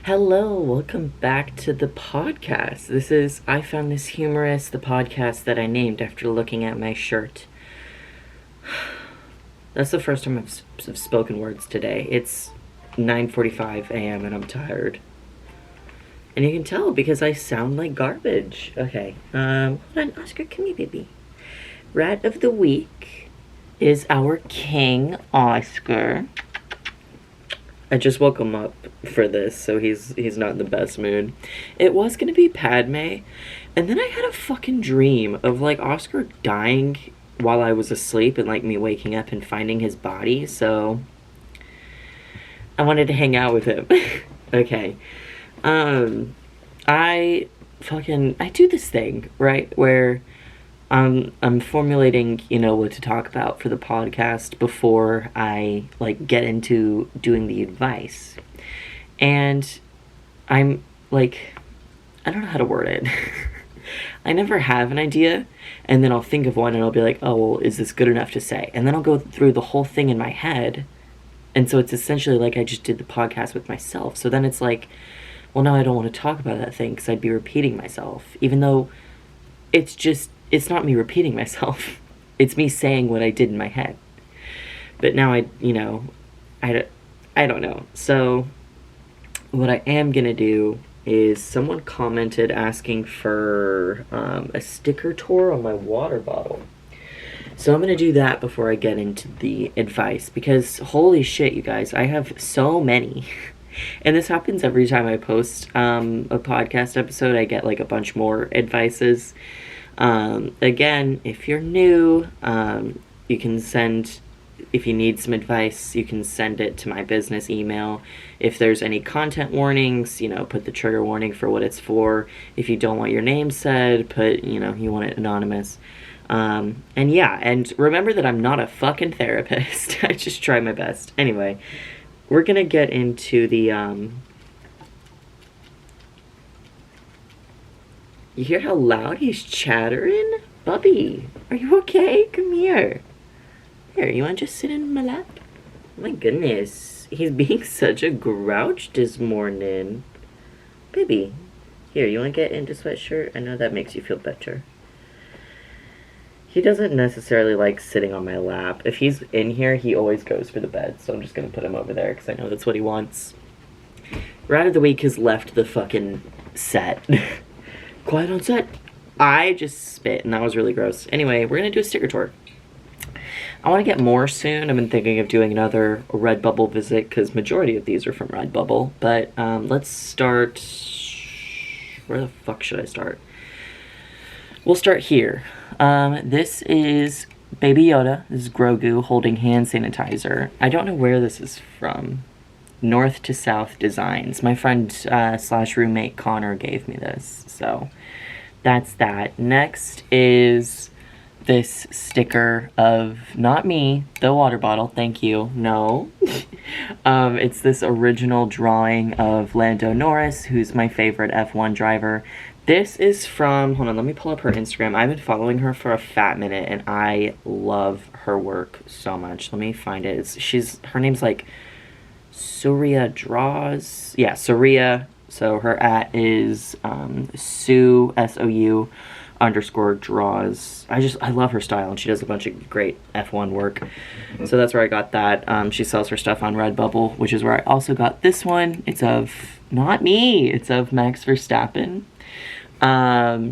Hello, welcome back to the podcast. This is I Found This Humorous, the podcast that I named after looking at my shirt. That's the first time I've spoken words today. It's 9:45 a.m. and I'm tired. And you can tell because I sound like garbage. Okay, hold on, Oscar, come here, baby. Rat of the week is our king, Oscar. I just woke him up for this, so he's not in the best mood. It was gonna be Padme, and then I had a fucking dream of, like, Oscar dying while I was asleep and, like, me waking up and finding his body, so I wanted to hang out with him. Okay. I do this thing, right, where I'm formulating, what to talk about for the podcast before I, get into doing the advice. And I'm, I don't know how to word it. I never have an idea, and then I'll think of one, and I'll be like, oh, well, is this good enough to say? And then I'll go through the whole thing in my head, and so it's essentially like I just did the podcast with myself. So then it's like, well, no, I don't want to talk about that thing, because I'd be repeating myself, even though it's not me repeating myself. It's me saying what I did in my head. But now I don't know. So what I am going to do is someone commented asking for a sticker tour on my water bottle. So I'm going to do that before I get into the advice. Because holy shit, you guys, I have so many. And this happens every time I post a podcast episode. I get a bunch more advices. Again, if you're new, you can send, if you need some advice, you can send it to my business email. If there's any content warnings, put the trigger warning for what it's for. If you don't want your name said, put, you want it anonymous. And remember that I'm not a fucking therapist. I just try my best. Anyway, we're gonna get into the, You hear how loud he's chattering? Bubby, are you okay? Come here. Here, you want to just sit in my lap? My goodness, he's being such a grouch this morning. Baby, here, you want to get into sweatshirt? I know that makes you feel better. He doesn't necessarily like sitting on my lap. If he's in here, he always goes for the bed, so I'm just going to put him over there because I know that's what he wants. Rat of the week has left the fucking set. Quiet on set. I just spit, and that was really gross. Anyway, we're going to do a sticker tour. I want to get more soon. I've been thinking of doing another Redbubble visit, because majority of these are from Redbubble. But let's start... Where the fuck should I start? We'll start here. This is Baby Yoda. This is Grogu holding hand sanitizer. I don't know where this is from. North to South Designs. My friend slash roommate Connor gave me this, so that's that. Next is this sticker of, not me, the water bottle, thank you, no. It's this original drawing of Lando Norris, who's my favorite F1 driver. This is from, hold on, let me pull up her Instagram. I've been following her for a fat minute, and I love her work so much. Let me find it. Her name's Surya Draws. Yeah, Surya. So her @ is Sue, S-O-U, _ draws. I love her style, and she does a bunch of great F1 work. So that's where I got that. She sells her stuff on Redbubble, which is where I also got this one. It's of, not me, it's of Max Verstappen. I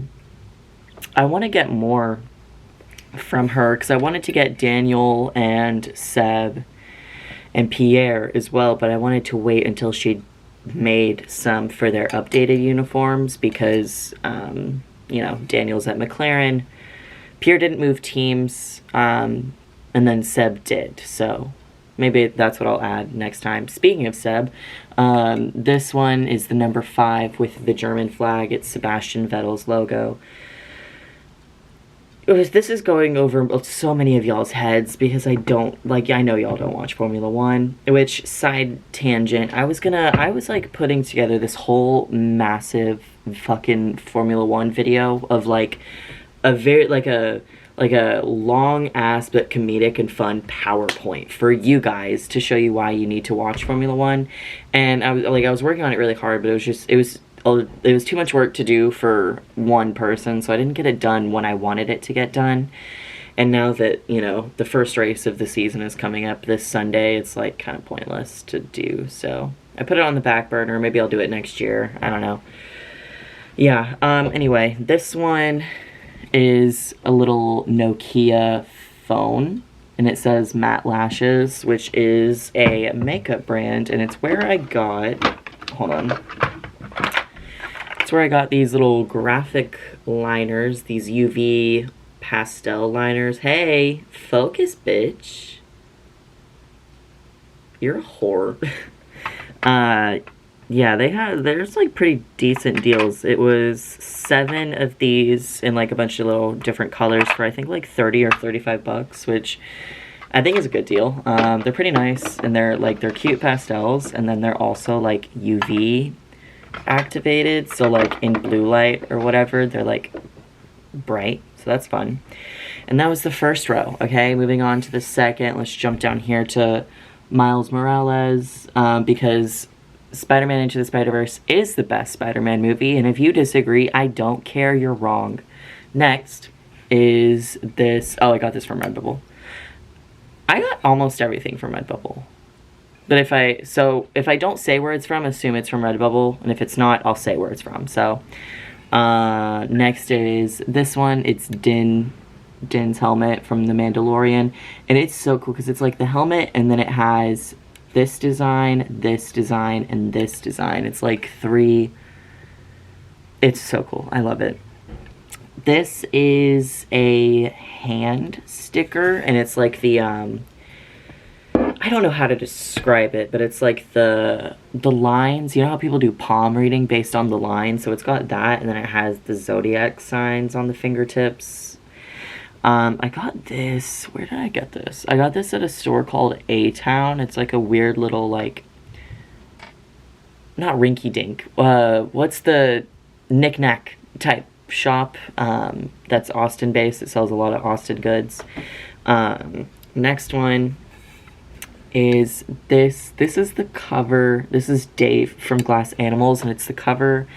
want to get more from her, because I wanted to get Daniel and Seb and Pierre as well, but I wanted to wait until she'd made some for their updated uniforms, because, Daniel's at McLaren, Pierre didn't move teams, and then Seb did, so maybe that's what I'll add next time. Speaking of Seb, this one is the number 5 with the German flag. It's Sebastian Vettel's logo. This is going over so many of y'all's heads, because I know y'all don't watch Formula 1, which, side tangent, I was putting together this whole massive fucking Formula 1 video of, a like a long ass but comedic and fun PowerPoint for you guys to show you why you need to watch Formula One. And I was working on it really hard, but it was too much work to do for one person, so I didn't get it done when I wanted it to get done. And now that, you know, the first race of the season is coming up this Sunday, it's like kind of pointless to do. So I put it on the back burner. Maybe I'll do it next year. I don't know. Yeah, anyway, this one is a little Nokia phone, and it says Matte Lashes, which is a makeup brand, and it's where I got, hold on, it's where I got these little graphic liners, these UV pastel liners. Hey, focus, bitch. You're a whore. Yeah, there's like pretty decent deals. It was 7 of these in like a bunch of little different colors for I think like 30 or 35 bucks, which I think is a good deal. They're pretty nice, and they're cute pastels, and then they're also like UV activated, so like in blue light or whatever, they're like bright, so that's fun. And that was the first row. Okay, moving on to the second. Let's jump down here to Miles Morales, because Spider-Man Into the Spider-Verse is the best Spider-Man movie, and if you disagree, I don't care, you're wrong. Next is this. Oh, I got this from Redbubble. I got almost everything from Redbubble. But if I don't say where it's from, assume it's from Redbubble, and if it's not, I'll say where it's from. So, next is this one. It's Din's helmet from The Mandalorian, and it's so cool because it's like the helmet, and then it has this design, and this design. It's like 3. It's so cool. I love it. This is a hand sticker, and it's like the I don't know how to describe it, but it's like the lines. You know how people do palm reading based on the lines? So it's got that, and then it has the zodiac signs on the fingertips. I got this. Where did I get this? I got this at a store called A-Town. It's like a weird little, like, not rinky-dink. What's the knick-knack type shop that's Austin-based. It sells a lot of Austin goods. Next one is this. This is the cover. This is Dave from Glass Animals, and it's the cover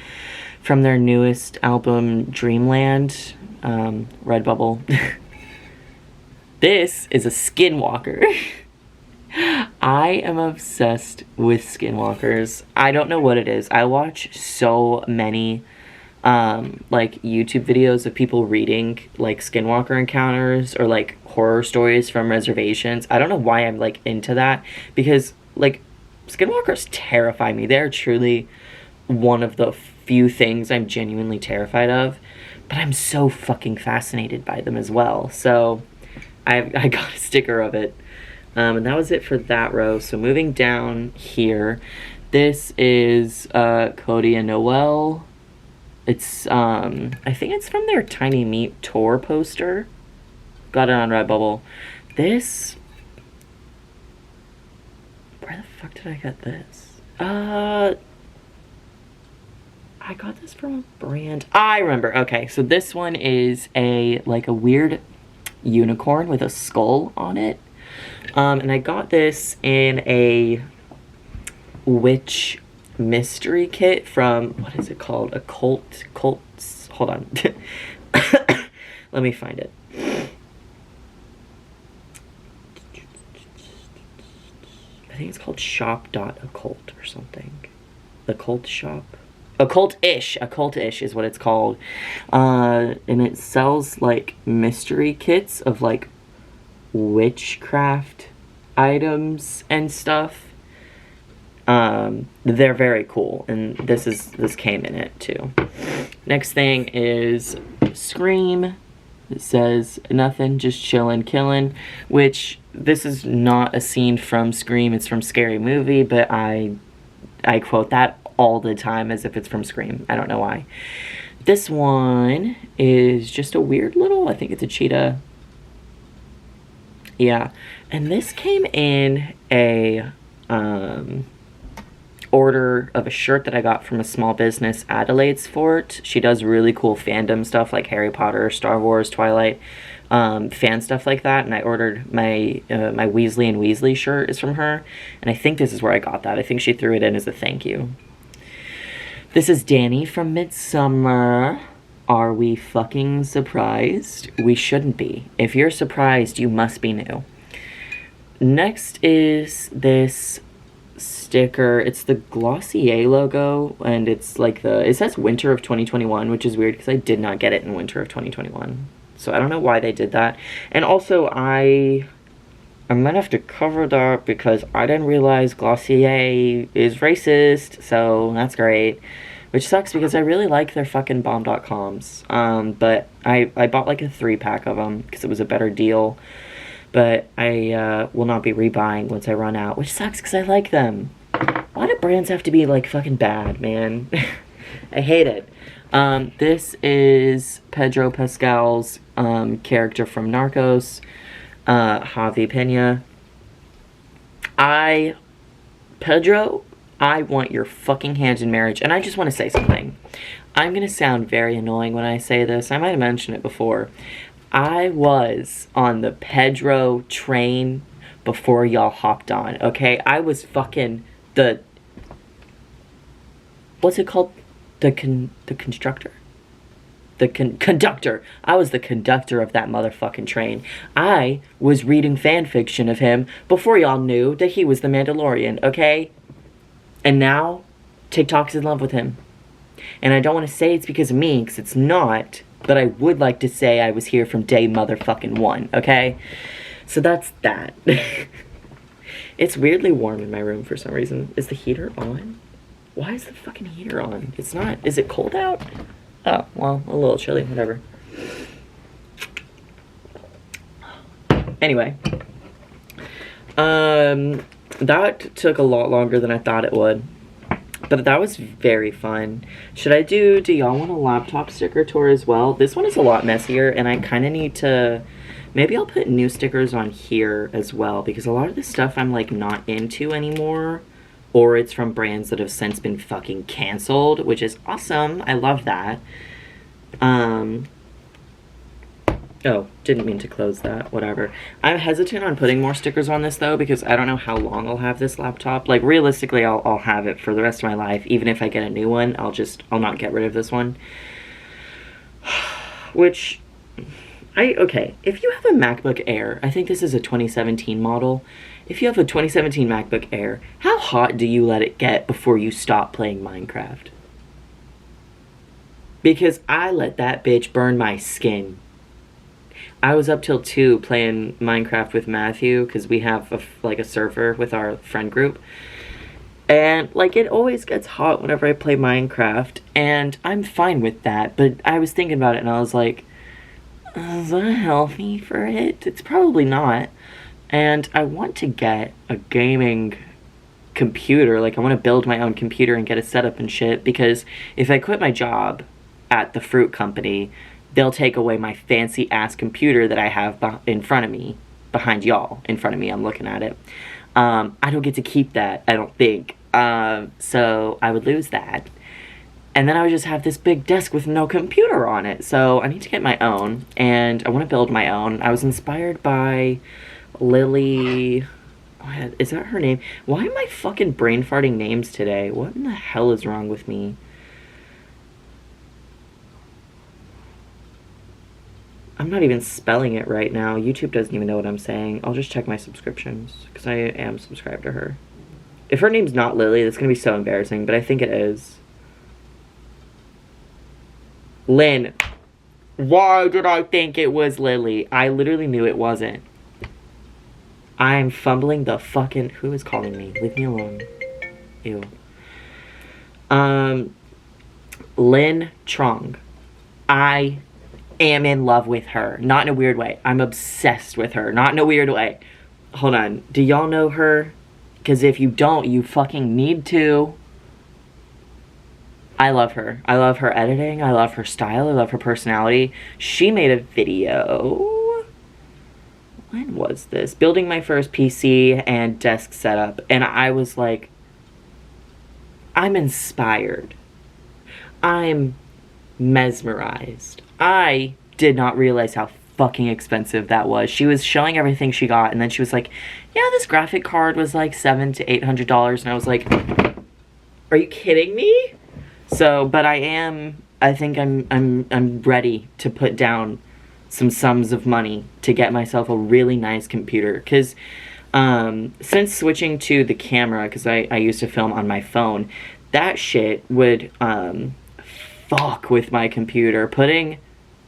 from their newest album, Dreamland. Redbubble. This is a skinwalker. I am obsessed with skinwalkers. I don't know what it is. I watch so many like YouTube videos of people reading like skinwalker encounters or like horror stories from reservations. I don't know why I'm like into that, because like skinwalkers terrify me. They're truly one of the few things I'm genuinely terrified of, but I'm so fucking fascinated by them as well. So I got a sticker of it. And that was it for that row. So moving down here, this is Cody and Noel. It's I think it's from their Tiny Meat tour poster. Got it on Redbubble. This, where the fuck did I get this? I got this from a brand. I remember. Okay, so this one is a weird unicorn with a skull on it. And I got this in a witch mystery kit from, what is it called? A cult, hold on. Let me find it. I think it's called shop.occult or something. The cult shop. Occult-ish is what it's called. And it sells like mystery kits of like witchcraft items and stuff. They're very cool, and this came in it too. Next thing is Scream. It says nothing, just chillin', killin', which this is not a scene from Scream, it's from Scary Movie, but I quote that all the time as if it's from Scream. I don't know why. This one is just a weird little, I think it's a cheetah. Yeah. And this came in a order of a shirt that I got from a small business, Adelaide's Fort. She does really cool fandom stuff like Harry Potter, Star Wars, Twilight, fan stuff like that. And I ordered my my Weasley and Weasley shirt is from her. And I think this is where I got that. I think she threw it in as a thank you. This is Danny from Midsummer. Are we fucking surprised? We shouldn't be. If you're surprised, you must be new. Next is this sticker. It's the Glossier logo, and it's like it says winter of 2021, which is weird because I did not get it in winter of 2021. So I don't know why they did that. And also I might have to cover that because I didn't realize Glossier is racist, so that's great. Which sucks because I really like their fucking bomb.coms. But I bought like a 3-pack of them because it was a better deal. But I will not be rebuying once I run out, which sucks because I like them. Why do brands have to be like fucking bad, man? I hate it. This is Pedro Pascal's character from Narcos, Javi Pena. Pedro, I want your fucking hand in marriage. And I just want to say something. I'm going to sound very annoying when I say this. I might have mentioned it before. I was on the Pedro train before y'all hopped on, okay? I was fucking what's it called? The constructor? Conductor. I was the conductor of that motherfucking train. I was reading fan fiction of him before y'all knew that he was the Mandalorian, okay? And now, TikTok's in love with him. And I don't want to say it's because of me, because it's not. But I would like to say I was here from day motherfucking one, okay? So that's that. It's weirdly warm in my room for some reason. Is the heater on? Why is the fucking heater on? It's not. Is it cold out? Oh, well, a little chilly, whatever. Anyway. That took a lot longer than I thought it would. But that was very fun. Do y'all want a laptop sticker tour as well? This one is a lot messier, and I kind of need to... Maybe I'll put new stickers on here as well, because a lot of this stuff I'm, like, not into anymore. Or it's from brands that have since been fucking canceled, which is awesome. I love that. Oh, didn't mean to close that. Whatever. I'm hesitant on putting more stickers on this, though, because I don't know how long I'll have this laptop. Like, realistically, I'll have it for the rest of my life. Even if I get a new one, I'll not get rid of this one. Which, okay, if you have a MacBook Air, I think this is a 2017 model. If you have a 2017 MacBook Air, how hot do you let it get before you stop playing Minecraft? Because I let that bitch burn my skin. I was up till 2 playing Minecraft with Matthew, because we have a server with our friend group. And, like, it always gets hot whenever I play Minecraft, and I'm fine with that. But I was thinking about it, and I was like, is that healthy for it? It's probably not. And I want to get a gaming computer. Like, I want to build my own computer and get it set up and shit, because if I quit my job at the fruit company, they'll take away my fancy-ass computer that I have in front of me, behind y'all, in front of me, I'm looking at it. I don't get to keep that, I don't think. So I would lose that. And then I would just have this big desk with no computer on it. So I need to get my own, and I want to build my own. I was inspired by Lily... Is that her name? Why am I fucking brain farting names today? What in the hell is wrong with me? I'm not even spelling it right now. YouTube doesn't even know what I'm saying. I'll just check my subscriptions, because I am subscribed to her. If her name's not Lily, that's going to be so embarrassing, but I think it is. Lynn. Why did I think it was Lily? I literally knew it wasn't. I'm fumbling the fucking... Who is calling me? Leave me alone. Ew. Lynn Trong. I am in love with her. Not in a weird way. I'm obsessed with her. Not in a weird way. Hold on. Do y'all know her? Because if you don't, you fucking need to. I love her. I love her editing. I love her style. I love her personality. She made a video. When was this? Building my first PC and desk setup. And I was like, I'm inspired. I'm mesmerized. I did not realize how fucking expensive that was. She was showing everything she got, and then she was like, yeah, this graphic card was like $700 to $800, and I was like, are you kidding me? So, but I think I'm ready to put down some sums of money to get myself a really nice computer, because since switching to the camera, because I used to film on my phone, that shit would fuck with my computer. Putting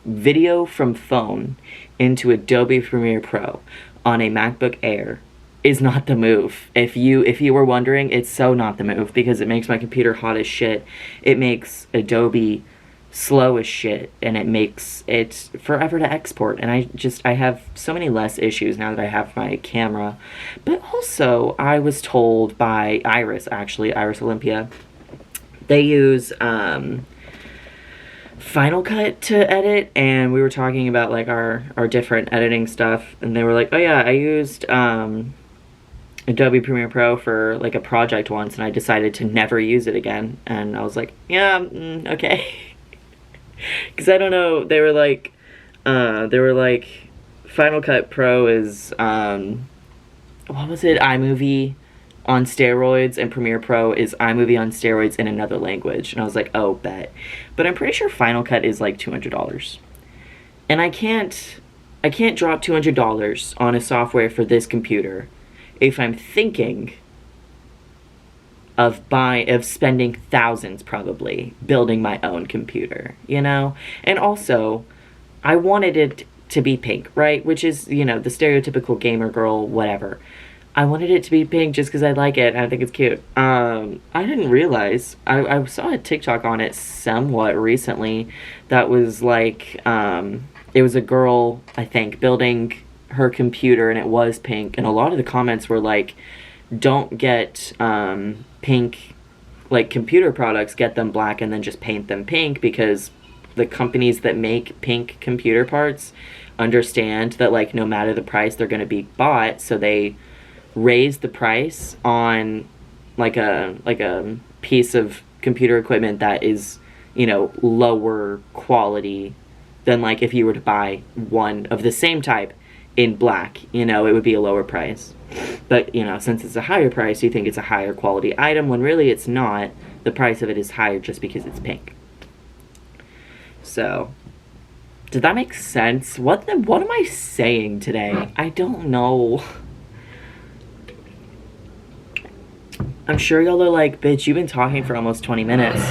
video from phone into Adobe Premiere Pro on a MacBook Air is not the move. If you were wondering, it's so not the move, because it makes my computer hot as shit. It makes Adobe slow as shit, and it makes it forever to export. And I have so many less issues now that I have my camera. But also, I was told by Iris Olympia, they use Final Cut to edit, and we were talking about like our different editing stuff, and they were like, oh yeah, I used Adobe Premiere Pro for like a project once, and I decided to never use it again. And I was like, yeah, okay. Because I don't know, they were like Final Cut Pro is what was it, iMovie on steroids, and Premiere Pro is iMovie on steroids in another language. And I was like, oh, bet. But I'm pretty sure Final Cut is like $200, and I can't drop $200 on a software for this computer if I'm thinking of spending thousands probably building my own computer, you know? And also, I wanted it to be pink, right? Which is, you know, the stereotypical gamer girl, whatever. I wanted it to be pink just because I like it and I think it's cute. I didn't realize, I saw a TikTok on it somewhat recently that was like, it was a girl, I think, building her computer, and it was pink, and a lot of the comments were like, don't get pink, like, computer products, get them black and then just paint them pink, because the companies that make pink computer parts understand that, like, no matter the price, they're going to be bought, so they raise the price on like a piece of computer equipment that is, you know, lower quality than, like, if you were to buy one of the same type in black, you know, it would be a lower price. But, you know, since it's a higher price, you think it's a higher quality item, when really it's not. The price of it is higher just because it's pink. So, did that make sense? What am I saying today? I don't know. I'm sure y'all are like, bitch, you've been talking for almost 20 minutes.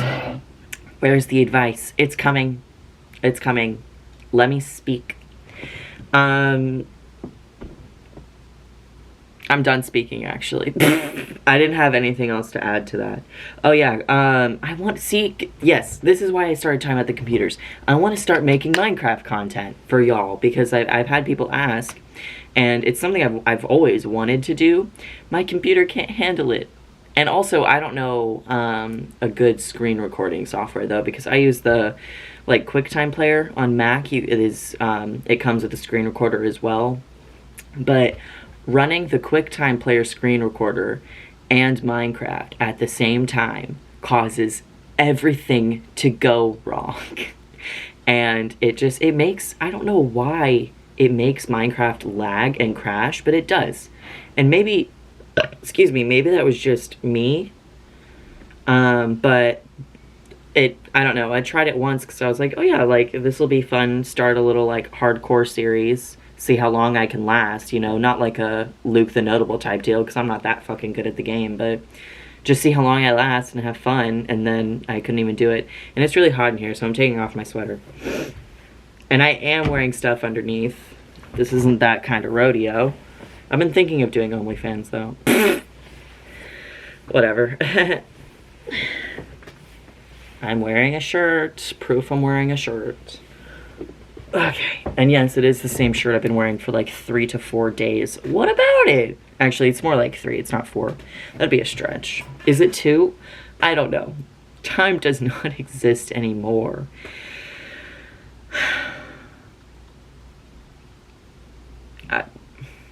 Where's the advice? It's coming. It's coming. Let me speak. I'm done speaking, actually. I didn't have anything else to add to that. Oh, yeah, I want to see... Yes, this is why I started talking about the computers. I want to start making Minecraft content for y'all, because I've had people ask, and it's something I've always wanted to do. My computer can't handle it. And also, I don't know a good screen recording software, though, because I use the, like, QuickTime Player on Mac. It comes with a screen recorder as well. But running the QuickTime Player screen recorder and Minecraft at the same time causes everything to go wrong. And it makes, I don't know why it makes Minecraft lag and crash, but it does. And maybe... excuse me, maybe that was just me, but I don't know, I tried it once because I was like, oh yeah, like, this will be fun, start a little, like, hardcore series, see how long I can last, you know, not like a Luke the Notable type deal, because I'm not that fucking good at the game, but just see how long I last and have fun. And then I couldn't even do it, and it's really hot in here, so I'm taking off my sweater, and I am wearing stuff underneath. This isn't that kind of rodeo. I've been thinking of doing OnlyFans, though. Whatever. I'm wearing a shirt. Proof I'm wearing a shirt. Okay. And yes, it is the same shirt I've been wearing for like 3 to 4 days. What about it? Actually, it's more like 3. It's not 4. That'd be a stretch. Is it 2? I don't know. Time does not exist anymore.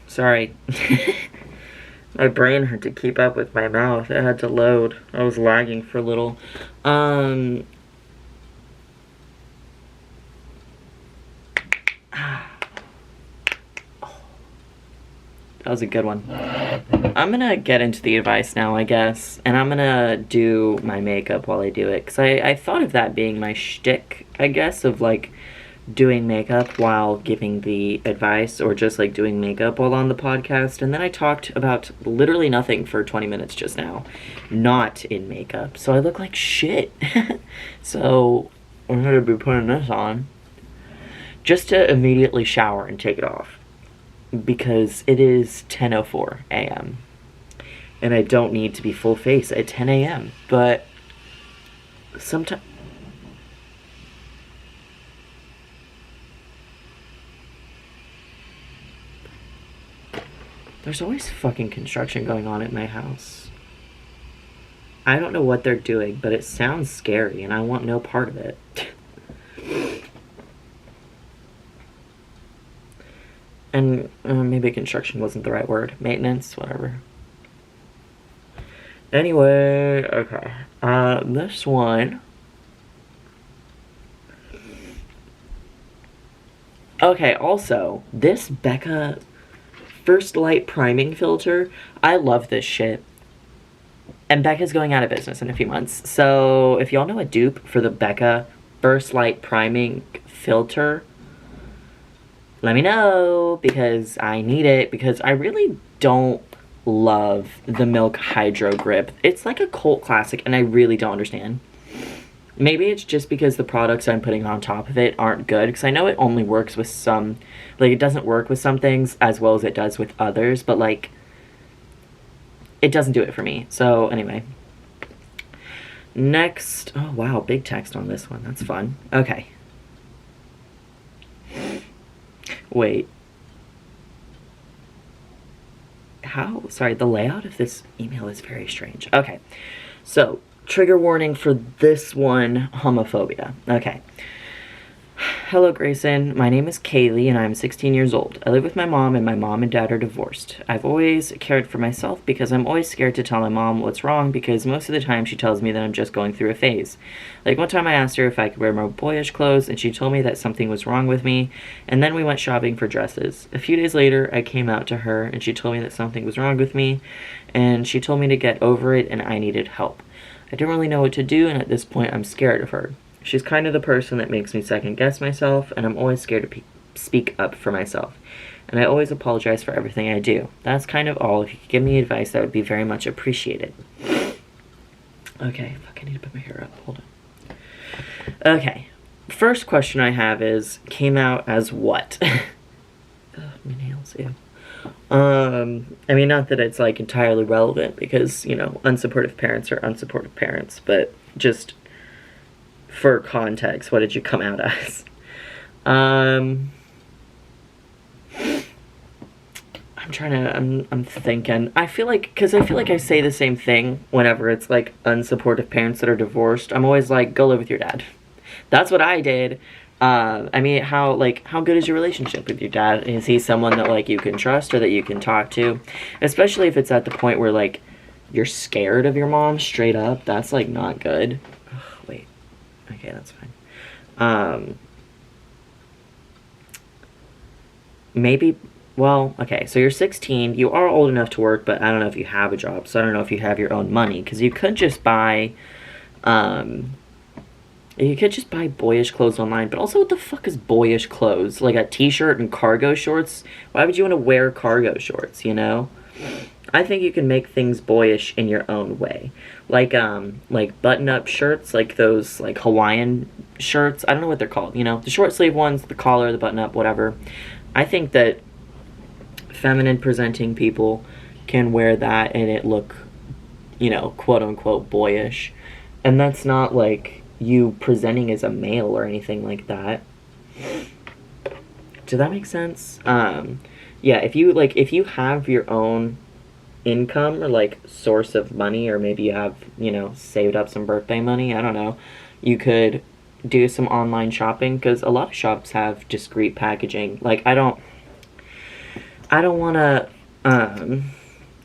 Sorry. My brain had to keep up with my mouth. It had to load. I was lagging for a little. That was a good one. I'm gonna get into the advice now, I guess, and I'm gonna do my makeup while I do it, because I thought of that being my shtick, I guess, of, like, doing makeup while giving the advice, or just, like, doing makeup while on the podcast, and then I talked about literally nothing for 20 minutes just now, not in makeup, so I look like shit. So, I'm gonna be putting this on, just to immediately shower and take it off. Because it is 10:04 a.m. and I don't need to be full face at 10 a.m. But sometimes there's always fucking construction going on at my house. I don't know what they're doing, but it sounds scary and I want no part of it. And maybe construction wasn't the right word. Maintenance, whatever. Anyway, okay. This one. Okay, also, this Becca First Light Priming Filter, I love this shit. And Becca's going out of business in a few months. So, if y'all know a dupe for the Becca First Light Priming Filter, let me know, because I need it, because I really don't love the Milk Hydro Grip. It's like a cult classic, and I really don't understand. Maybe it's just because the products I'm putting on top of it aren't good, because I know it only works with some, like, it doesn't work with some things as well as it does with others, but, like, it doesn't do it for me. So, anyway. Next, oh wow, big text on this one, that's fun. Okay. Wait. How? Sorry, the layout of this email is very strange. Okay. So, trigger warning for this one, homophobia. Okay. Hello, Grayson. My name is Kaylee, and I'm 16 years old. I live with my mom, and my mom and dad are divorced. I've always cared for myself because I'm always scared to tell my mom what's wrong, because most of the time she tells me that I'm just going through a phase. Like, one time I asked her if I could wear more boyish clothes, and she told me that something was wrong with me, and then we went shopping for dresses. A few days later, I came out to her, and she told me that something was wrong with me, and she told me to get over it, and I needed help. I didn't really know what to do, and at this point, I'm scared of her. She's kind of the person that makes me second-guess myself, and I'm always scared to speak up for myself. And I always apologize for everything I do. That's kind of all. If you could give me advice, that would be very much appreciated. Okay, fuck, I need to put my hair up. Hold on. Okay. First question I have is, came out as what? Ugh, my nails, ew. I mean, not that it's, like, entirely relevant, because, you know, unsupportive parents are unsupportive parents, but just for context, what did you come out as? I'm thinking. I feel like I say the same thing whenever it's, like, unsupportive parents that are divorced. I'm always like, go live with your dad. That's what I did. I mean, how good is your relationship with your dad? Is he someone that, like, you can trust or that you can talk to? Especially if it's at the point where, like, you're scared of your mom straight up. That's, like, not good. Ugh, wait. Okay, that's fine. Maybe, well, okay, so you're 16. You are old enough to work, but I don't know if you have a job. So I don't know if you have your own money. Because you could just buy, boyish clothes online, but also what the fuck is boyish clothes? Like a t-shirt and cargo shorts? Why would you want to wear cargo shorts, you know? I think you can make things boyish in your own way. Like button-up shirts, like those, like, Hawaiian shirts. I don't know what they're called, you know? The short sleeve ones, the collar, the button-up, whatever. I think that feminine-presenting people can wear that and it look, you know, quote-unquote boyish. And that's not, like, you presenting as a male or anything like that. Does that make sense? Yeah, if you have your own income or, like, source of money, or maybe you have, you know, saved up some birthday money, I don't know, you could do some online shopping, because a lot of shops have discreet packaging. Like, I don't want to,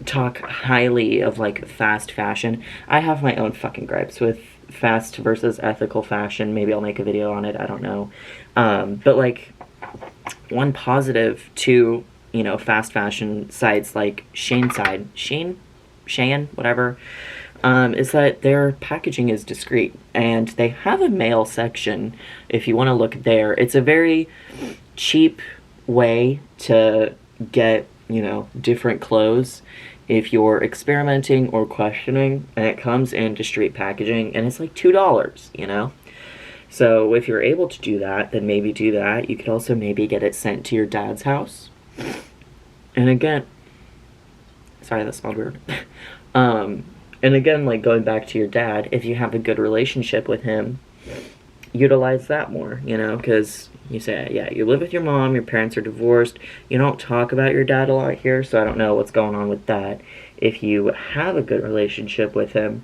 talk highly of like fast fashion. I have my own fucking gripes with fast versus ethical fashion. Maybe I'll make a video on it. I don't know. But like one positive to, you know, fast fashion sites like Shane, whatever, is that their packaging is discreet and they have a male section if you want to look there. It's a very cheap way to get, you know, different clothes if you're experimenting or questioning, and it comes in discreet packaging and it's like $2, you know? So if you're able to do that, then maybe do that. You could also maybe get it sent to your dad's house. And again, sorry, that smelled weird. And again, like going back to your dad, if you have a good relationship with him, utilize that more, you know, because you say, yeah, you live with your mom, your parents are divorced, you don't talk about your dad a lot here, so I don't know what's going on with that. If you have a good relationship with him,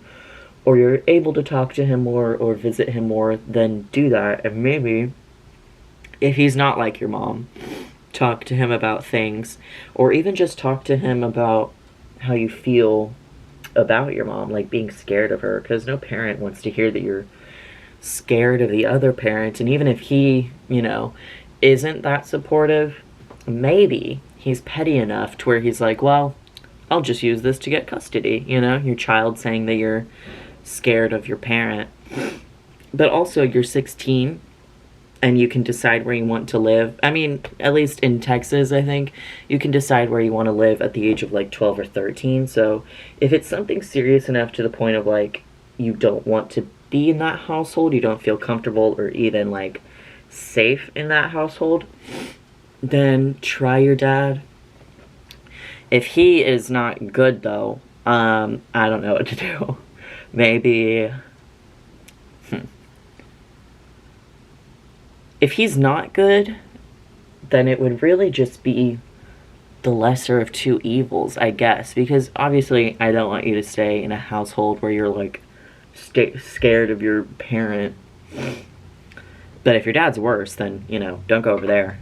or you're able to talk to him more or visit him more, then do that. And maybe, if he's not like your mom, talk to him about things, or even just talk to him about how you feel about your mom, like being scared of her, because no parent wants to hear that you're scared of the other parent. And even if he, you know, isn't that supportive, maybe he's petty enough to where he's like, well, I'll just use this to get custody, you know, your child saying that you're scared of your parent. But also you're 16 and you can decide where you want to live. I mean, at least in Texas, I think, you can decide where you want to live at the age of like 12 or 13. So if it's something serious enough to the point of like you don't want to be in that household, you don't feel comfortable or even like safe in that household, then try your dad. If he is not good though, I don't know what to do. Maybe if he's not good, then it would really just be the lesser of two evils, I guess. Because obviously I don't want you to stay in a household where you're like scared of your parent. But if your dad's worse, then, you know, don't go over there.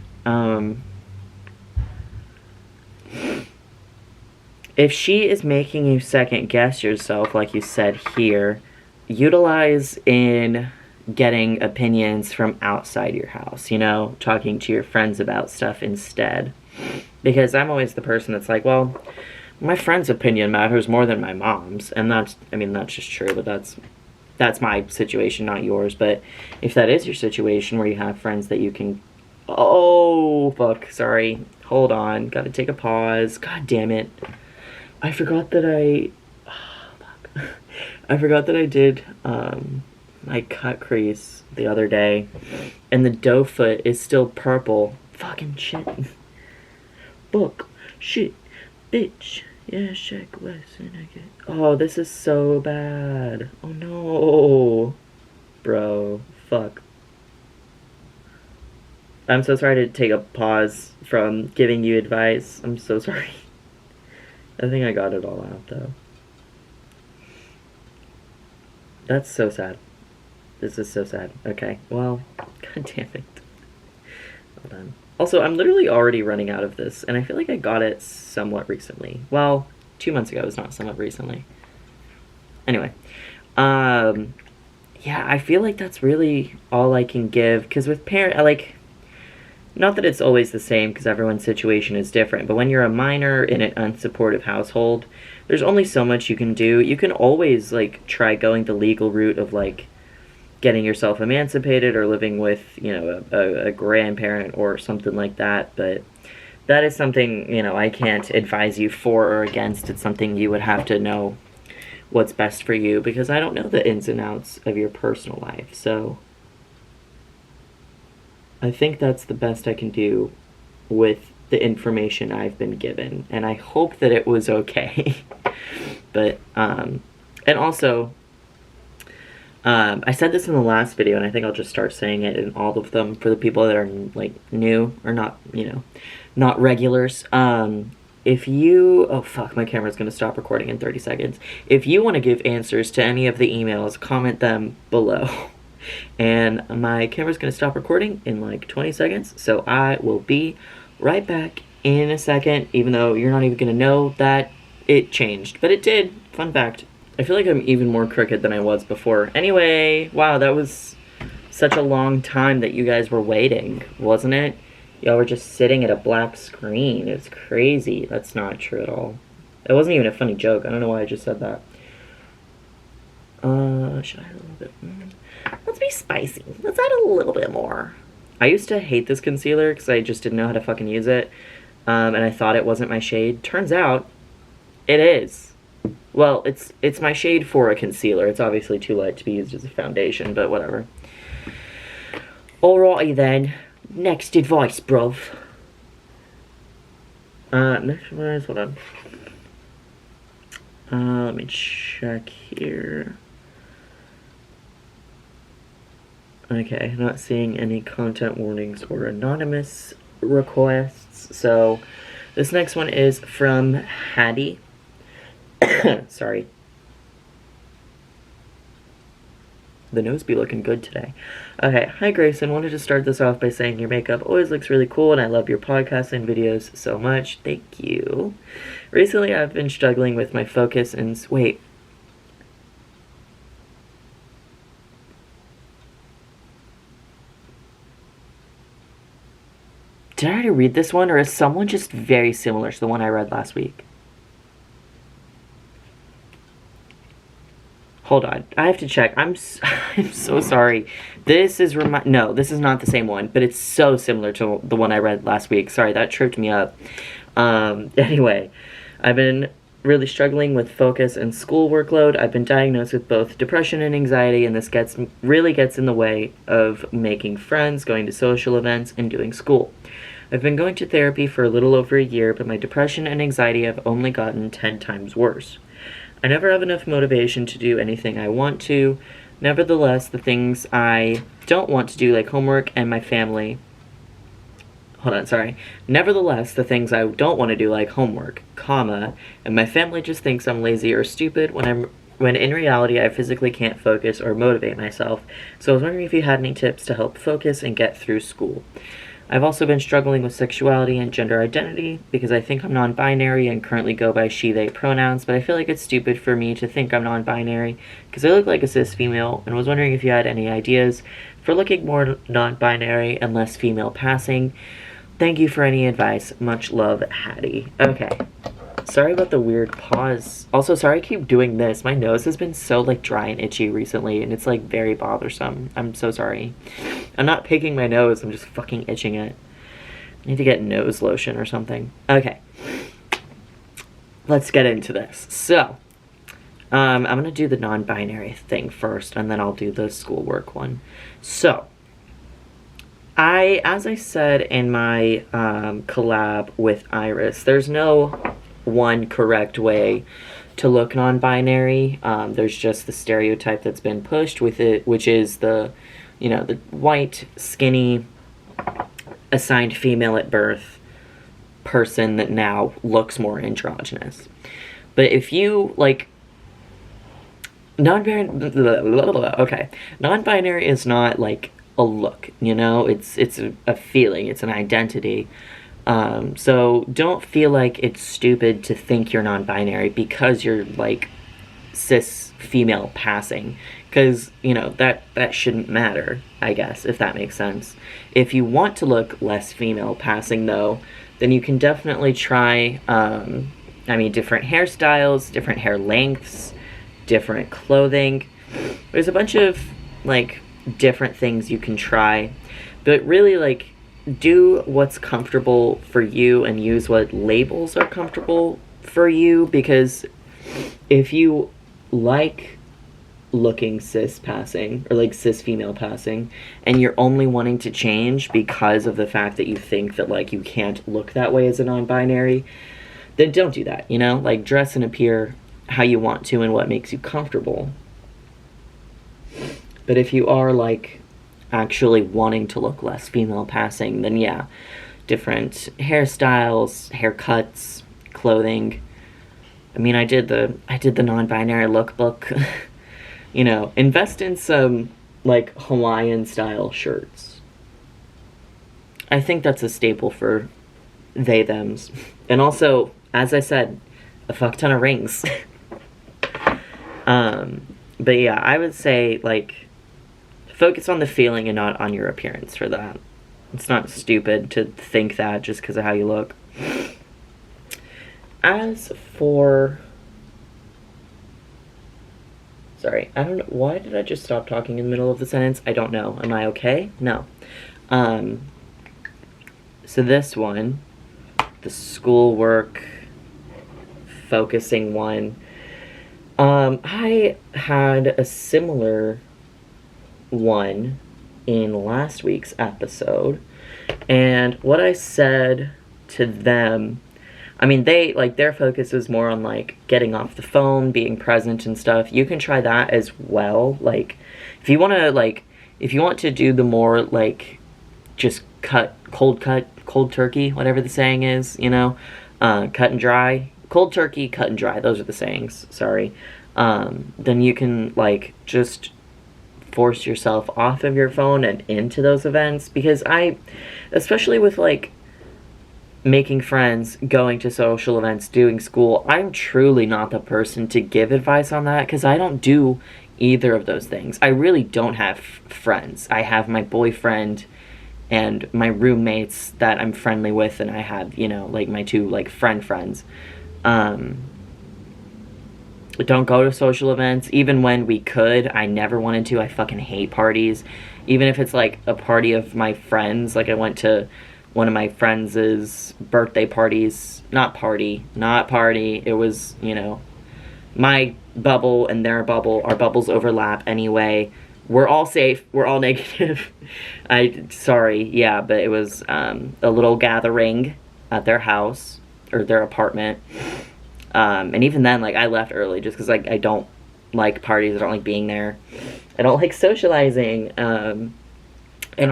If she is making you second guess yourself, like you said here, utilize in getting opinions from outside your house, you know, talking to your friends about stuff instead. Because I'm always the person that's like, well, my friend's opinion matters more than my mom's. And that's, I mean, that's just true, but that's my situation, not yours. But if that is your situation where you have friends that you can... Oh, fuck, sorry. Hold on, gotta take a pause. God damn it. I forgot that I forgot that I did, my cut crease the other day, and the doe foot is still purple. Fucking shit. Fuck. Shit. Bitch. Yeah, check Wesson. I get. Oh, this is so bad. Oh no. Bro. Fuck. I'm so sorry to take a pause from giving you advice. I'm so sorry. I think I got it all out, though. That's so sad. This is so sad. Okay, well, god damn it. Hold on. Also, I'm literally already running out of this, and I feel like I got it somewhat recently. Well, 2 months ago is not somewhat recently. Anyway. Yeah, I feel like that's really all I can give, because with like... Not that it's always the same, because everyone's situation is different, but when you're a minor in an unsupportive household, there's only so much you can do. You can always, like, try going the legal route of, like, getting yourself emancipated or living with, you know, a grandparent or something like that, but that is something, you know, I can't advise you for or against. It's something you would have to know what's best for you, because I don't know the ins and outs of your personal life, so... I think that's the best I can do with the information I've been given, and I hope that it was okay. But, and also, I said this in the last video, and I think I'll just start saying it in all of them for the people that are, like, new, or not, you know, not regulars. If you, oh fuck, my camera's gonna stop recording in 30 seconds. If you want to give answers to any of the emails, comment them below. And my camera's gonna stop recording in like 20 seconds, so I will be right back in a second, even though you're not even gonna know that it changed. But it did. Fun fact. I feel like I'm even more crooked than I was before. Anyway, wow, that was such a long time that you guys were waiting, wasn't it? Y'all were just sitting at a black screen. It's crazy. That's not true at all. It wasn't even a funny joke. I don't know why I just said that. Should I add a little bit? Let's be spicy. Let's add a little bit more. I used to hate this concealer because I just didn't know how to fucking use it. And I thought it wasn't my shade. Turns out, it is. Well, it's my shade for a concealer. It's obviously too light to be used as a foundation, but whatever. Alrighty then. Next advice, bruv. Next advice, hold on. Let me check here. Okay, not seeing any content warnings or anonymous requests. So, this next one is from Hattie. Sorry. The nose be looking good today. Okay, hi Grayson. Wanted to start this off by saying your makeup always looks really cool and I love your podcasts and videos so much. Thank you. Recently I've been struggling with my focus and... Wait. Did I already read this one, or is someone just very similar to the one I read last week? Hold on, I have to check. I'm so sorry. This is no, this is not the same one, but it's so similar to the one I read last week. Sorry, that tripped me up. Anyway, I've been really struggling with focus and school workload. I've been diagnosed with both depression and anxiety, and this really gets in the way of making friends, going to social events, and doing school. I've been going to therapy for a little over a year, but my depression and anxiety have only gotten 10 times worse. I never have enough motivation to do anything I want to. Nevertheless, the things I don't want to do, like homework and my family... Nevertheless, the things I don't want to do, like homework, and my family just thinks I'm lazy or stupid when in reality I physically can't focus or motivate myself. So I was wondering if you had any tips to help focus and get through school. I've also been struggling with sexuality and gender identity because I think I'm non-binary and currently go by she/they pronouns, but I feel like it's stupid for me to think I'm non-binary because I look like a cis female, and was wondering if you had any ideas for looking more non-binary and less female passing. Thank you for any advice. Much love, Hattie. Okay. Sorry about the weird pause. Also, sorry I keep doing this. My nose has been so, like, dry and itchy recently, and it's, like, very bothersome. I'm so sorry. I'm not picking my nose. I'm just fucking itching it. I need to get nose lotion or something. Okay. Let's get into this. So, I'm going to do the non-binary thing first, and then I'll do the schoolwork one. So, as I said in my collab with Iris, there's no one correct way to look non-binary. There's just the stereotype that's been pushed with it, which is the white, skinny, assigned female at birth person that now looks more androgynous. But if you, like, non-binary is not, like, a look, it's a feeling, it's an identity. So don't feel like it's stupid to think you're non-binary because you're, like, cis female passing, because that shouldn't matter, I guess, if that makes sense. If you want to look less female passing, though, then you can definitely try different hairstyles, different hair lengths, different clothing. There's a bunch of, like, different things you can try, but really, like, do what's comfortable for you and use what labels are comfortable for you, because if you like looking cis passing, or like cis female passing, and you're only wanting to change because of the fact that you think that, like, you can't look that way as a non-binary, then don't do that, like, dress and appear how you want to and what makes you comfortable. But if you are, like, actually wanting to look less female passing, then yeah, different hairstyles, haircuts, clothing. I mean, I did the non-binary lookbook. Invest in some, like, Hawaiian style shirts. I think that's a staple for they thems. And also, as I said, a fuck ton of rings. But yeah, I would say, like, focus on the feeling and not on your appearance for that. It's not stupid to think that just because of how you look. As for... Sorry, I don't know. Why did I just stop talking in the middle of the sentence? I don't know. Am I okay? No. So this one, the schoolwork focusing one, I had a similar one in last week's episode, and what I said to them, I mean, they, like, their focus was more on, like, getting off the phone, being present and stuff. You can try that as well. Like, if you want to do the more, like, just cold turkey, whatever the saying is, you know, cut and dry, cold turkey, cut and dry, those are the sayings, sorry. Then you can, like, just force yourself off of your phone and into those events, because especially with, like, making friends, going to social events, doing school, I'm truly not the person to give advice on that, because I don't do either of those things. I really don't have friends. I have my boyfriend and my roommates that I'm friendly with, and I have, you know, like, my two, like, friends. Don't go to social events. Even when we could, I never wanted to. I fucking hate parties. Even if it's, like, a party of my friends, like, I went to one of my friends' birthday parties. Not party. It was, you know, my bubble and their bubble. Our bubbles overlap anyway. We're all safe. We're all negative. Sorry, yeah, but it was a little gathering at their house, or their apartment. And even then, like, I left early just because, like, I don't like parties. I don't like being there. I don't like socializing. And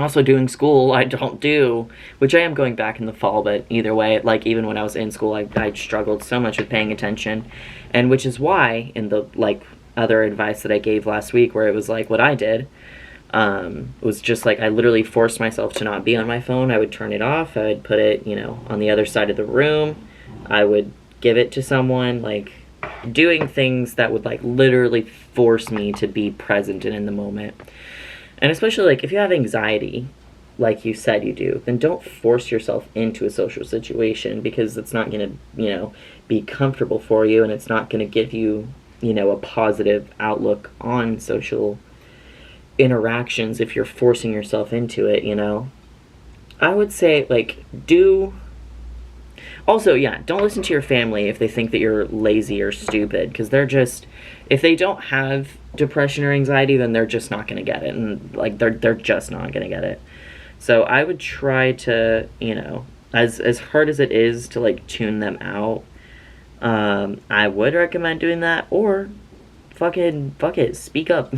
also doing school, I don't do, which I am going back in the fall, but either way, like, even when I was in school, I struggled so much with paying attention, and which is why, in the, like, other advice that I gave last week, where it was, like, what I did, was just, like, I literally forced myself to not be on my phone. I would turn it off, I would put it, you know, on the other side of the room, I would give it to someone, like, doing things that would, like, literally force me to be present and in the moment. And especially, like, if you have anxiety, like you said you do, then don't force yourself into a social situation, because it's not going to, you know, be comfortable for you, and it's not going to give you, you know, a positive outlook on social interactions if you're forcing yourself into it, you know. I would say, like, also, yeah, don't listen to your family if they think that you're lazy or stupid, because they're just, if they don't have depression or anxiety, then they're just not going to get it, and, like, they're just not going to get it. So I would try to, you know, as hard as it is to, like, tune them out, I would recommend doing that, or fuck it, speak up.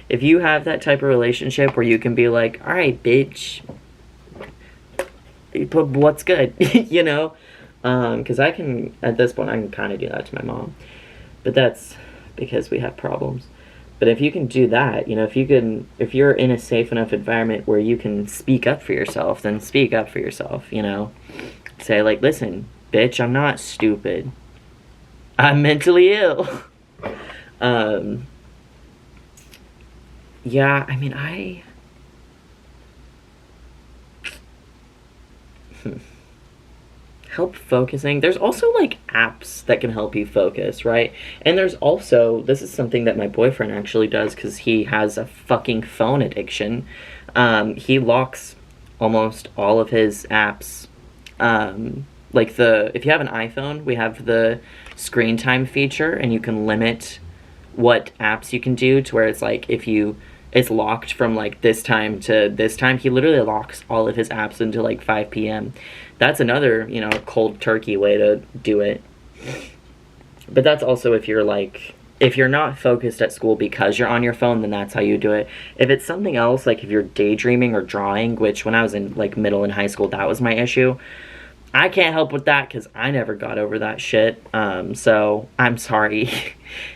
If you have that type of relationship where you can be like, alright, bitch, what's good, you know? Because I can, at this point, I can kind of do that to my mom. But that's because we have problems. But if you can do that, you know, if you're in a safe enough environment where you can speak up for yourself, then speak up for yourself, you know? Say, like, listen, bitch, I'm not stupid. I'm mentally ill. Yeah, I mean, help focusing. There's also, like, apps that can help you focus, right? And there's also, this is something that my boyfriend actually does, because he has a fucking phone addiction. He locks almost all of his apps. Like, if you have an iPhone, we have the screen time feature, and you can limit what apps you can do to where it's like, it's locked from, like, this time to this time. He literally locks all of his apps until, like, 5 p.m. That's another, you know, cold turkey way to do it. But that's also if you're not focused at school because you're on your phone, then that's how you do it. If it's something else, like if you're daydreaming or drawing, which when I was in, like, middle and high school, that was my issue. I can't help with that because I never got over that shit. So I'm sorry.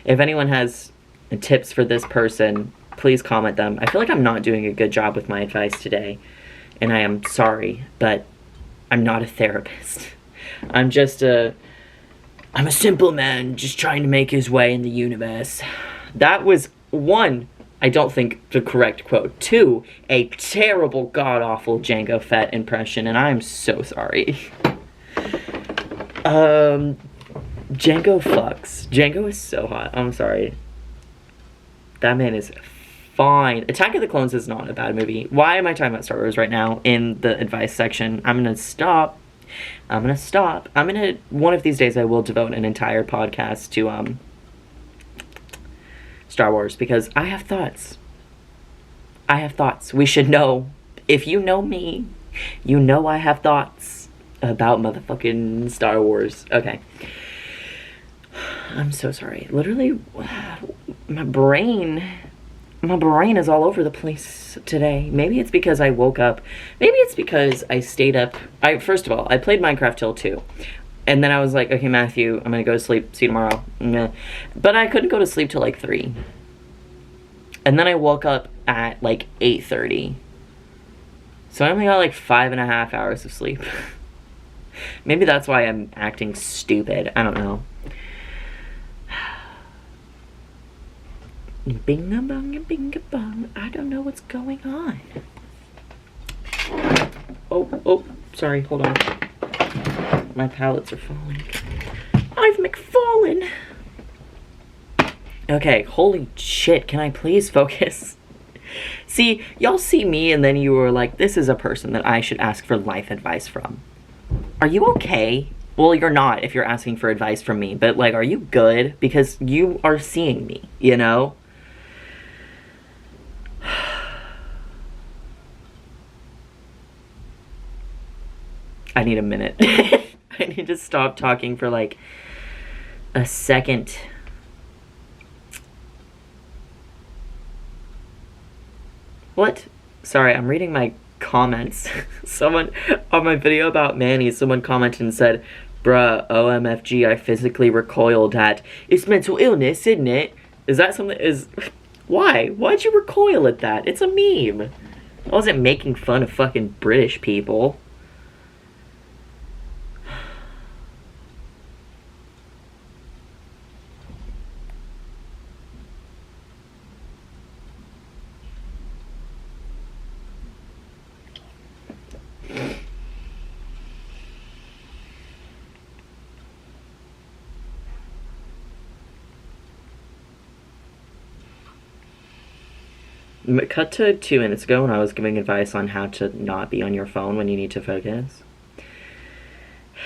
If anyone has tips for this person, please comment them. I feel like I'm not doing a good job with my advice today, and I am sorry, but I'm not a therapist. I'm just a I'm a simple man just trying to make his way in the universe. That was one, I don't think the correct quote. Two, a terrible, god-awful Jango Fett impression, and I'm so sorry. Jango fucks. Jango is so hot. I'm sorry. That man is fine. Attack of the Clones is not a bad movie. Why am I talking about Star Wars right now in the advice section? I'm gonna stop. One of these days I will devote an entire podcast to, Star Wars, because I have thoughts. We should know. If you know me, you know I have thoughts about motherfucking Star Wars. Okay. I'm so sorry. Literally, my brain is all over the place today. Maybe it's because I woke up. Maybe it's because I stayed up. First of all, I played Minecraft till 2. And then I was like, okay, Matthew, I'm going to go to sleep. See you tomorrow. But I couldn't go to sleep till like 3. And then I woke up at like 8:30. So I only got like 5.5 hours of sleep. Maybe that's why I'm acting stupid. I don't know. Bing-a-bong, I don't know what's going on. Oh, sorry, hold on. My pallets are falling. I've McFallen! Okay, holy shit, can I please focus? See, y'all see me and then you were like, this is a person that I should ask for life advice from. Are you okay? Well, you're not if you're asking for advice from me, but like, are you good? Because you are seeing me, you know? I need a minute. I need to stop talking for like a second. What? Sorry, I'm reading my comments. Someone on my video about Manny, someone commented and said, bruh, OMFG, I physically recoiled at. It's mental illness, isn't it? Is that something, why? Why'd you recoil at that? It's a meme. I wasn't making fun of fucking British people. Cut to 2 minutes ago when I was giving advice on how to not be on your phone when you need to focus.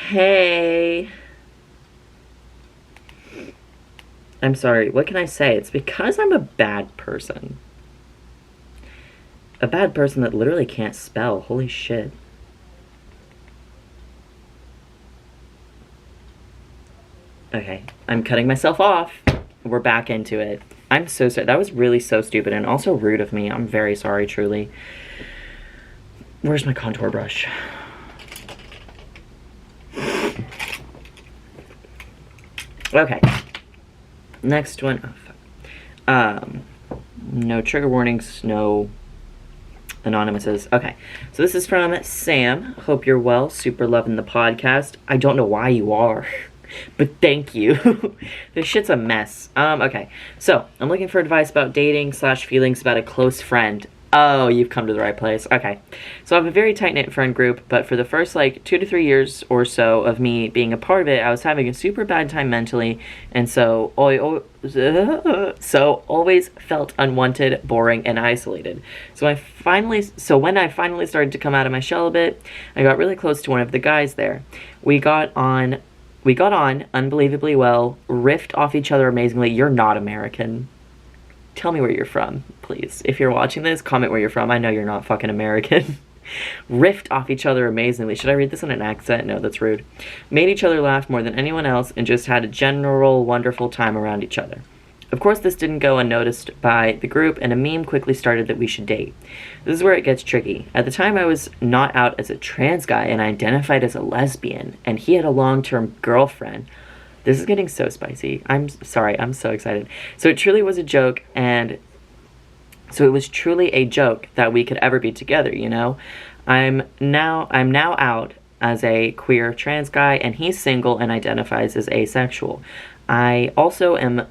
Hey. I'm sorry, what can I say? It's because I'm a bad person. A bad person that literally can't spell. Holy shit. Okay, I'm cutting myself off. We're back into it. I'm so sorry. That was really so stupid and also rude of me. I'm very sorry, truly. Where's my contour brush? Okay. Next one. Oh, fuck. No trigger warnings, no anonymouses. Okay. So this is from Sam. Hope you're well. Super loving the podcast. I don't know why you are. But thank you. This shit's a mess. Okay. So, I'm looking for advice about dating / feelings about a close friend. Oh, you've come to the right place. Okay. So I have a very tight-knit friend group, but for the first, 2 to 3 years or so of me being a part of it, I was having a super bad time mentally, and so always felt unwanted, boring, and isolated. So when I finally started to come out of my shell a bit, I got really close to one of the guys there. We got on unbelievably well, riffed off each other amazingly. You're not American. Tell me where you're from, please. If you're watching this, comment where you're from. I know you're not fucking American. Riffed off each other amazingly. Should I read this in an accent? No, that's rude. Made each other laugh more than anyone else and just had a general wonderful time around each other. Of course, this didn't go unnoticed by the group, and a meme quickly started that we should date. This is where it gets tricky. At the time, I was not out as a trans guy and I identified as a lesbian, and he had a long-term girlfriend. This is getting so spicy. I'm sorry, I'm so excited. So it truly was a joke, and so it was truly a joke that we could ever be together, you know? I'm now out as a queer trans guy, and he's single and identifies as asexual. I also am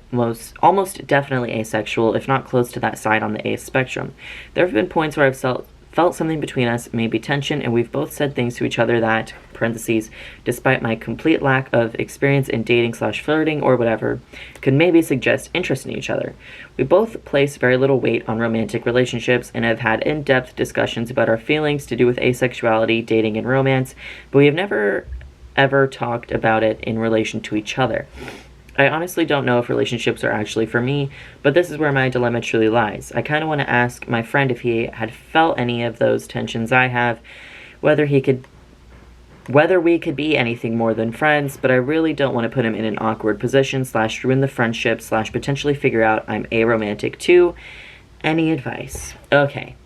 almost definitely asexual, if not close to that side on the ace spectrum. There have been points where I've felt something between us, maybe tension, and we've both said things to each other that, parentheses, despite my complete lack of experience in dating/flirting or whatever, could maybe suggest interest in each other. We both place very little weight on romantic relationships and have had in-depth discussions about our feelings to do with asexuality, dating, and romance, but we have never ever talked about it in relation to each other. I honestly don't know if relationships are actually for me, but this is where my dilemma truly lies. I kind of want to ask my friend if he had felt any of those tensions I have, whether we could be anything more than friends, but I really don't want to put him in an awkward position / ruin the friendship / potentially figure out I'm aromantic too. Any advice? Okay.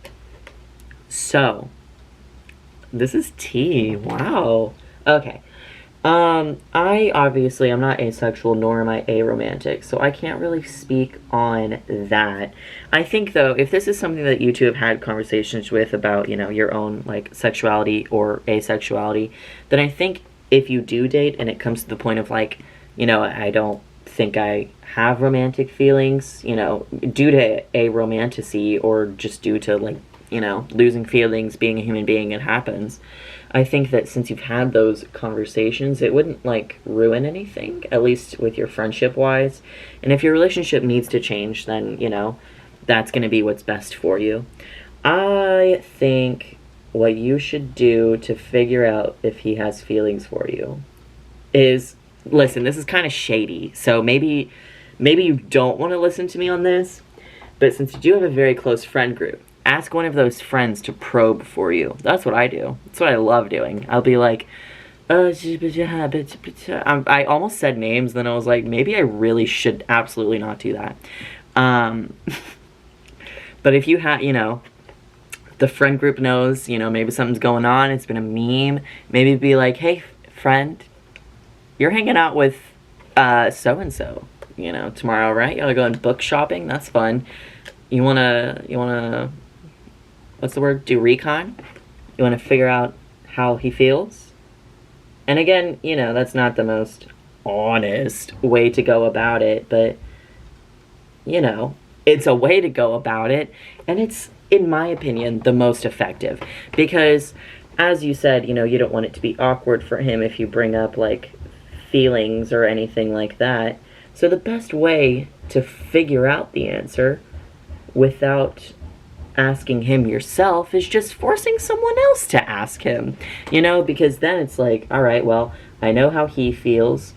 So, this is tea. Wow. Okay. I obviously am not asexual, nor am I aromantic, so I can't really speak on that. I think, though, if this is something that you two have had conversations with about, your own, sexuality or asexuality, then I think if you do date and it comes to the point of, I don't think I have romantic feelings, due to aromanticy or just due to, losing feelings, being a human being, it happens. I think that since you've had those conversations, it wouldn't, ruin anything, at least with your friendship-wise. And if your relationship needs to change, then, that's going to be what's best for you. I think what you should do to figure out if he has feelings for you is, listen, this is kind of shady, so maybe you don't want to listen to me on this, but since you do have a very close friend group, ask one of those friends to probe for you. That's what I do. That's what I love doing. I'll be like, I almost said names, then I was like, maybe I really should absolutely not do that. But if you have, the friend group knows, maybe something's going on, it's been a meme, maybe be like, hey, friend, you're hanging out with so-and-so, tomorrow, right? You wanna go and book shopping? That's fun. You wanna what's the word? Do recon? You want to figure out how he feels? And again, that's not the most honest way to go about it, but, it's a way to go about it, and it's, in my opinion, the most effective. Because, as you said, you don't want it to be awkward for him if you bring up, feelings or anything like that. So the best way to figure out the answer without asking him yourself is just forcing someone else to ask him, because then it's like, all right, well, I know how he feels,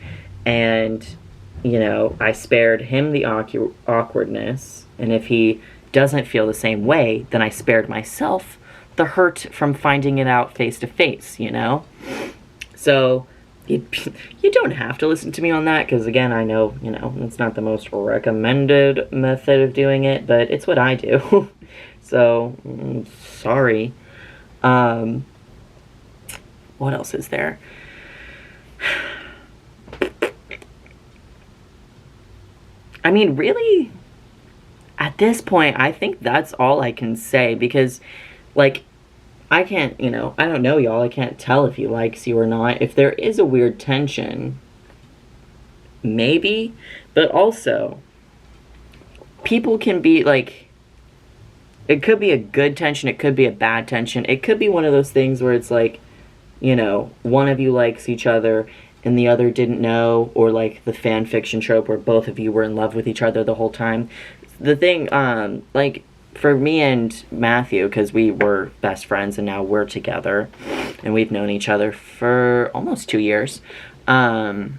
and, I spared him the awkwardness, and if he doesn't feel the same way, then I spared myself the hurt from finding it out face to face, So, you don't have to listen to me on that, because again, I know, it's not the most recommended method of doing it, but it's what I do. So, sorry. What else is there? I mean, really, at this point, I think that's all I can say, because, I can't, I don't know, y'all, I can't tell if he likes you or not. If there is a weird tension, maybe, but also, people can be, it could be a good tension, it could be a bad tension, it could be one of those things where it's one of you likes each other and the other didn't know, or the fan fiction trope where both of you were in love with each other the whole time. The thing, for me and Matthew, because we were best friends and now we're together, and we've known each other for almost 2 years, I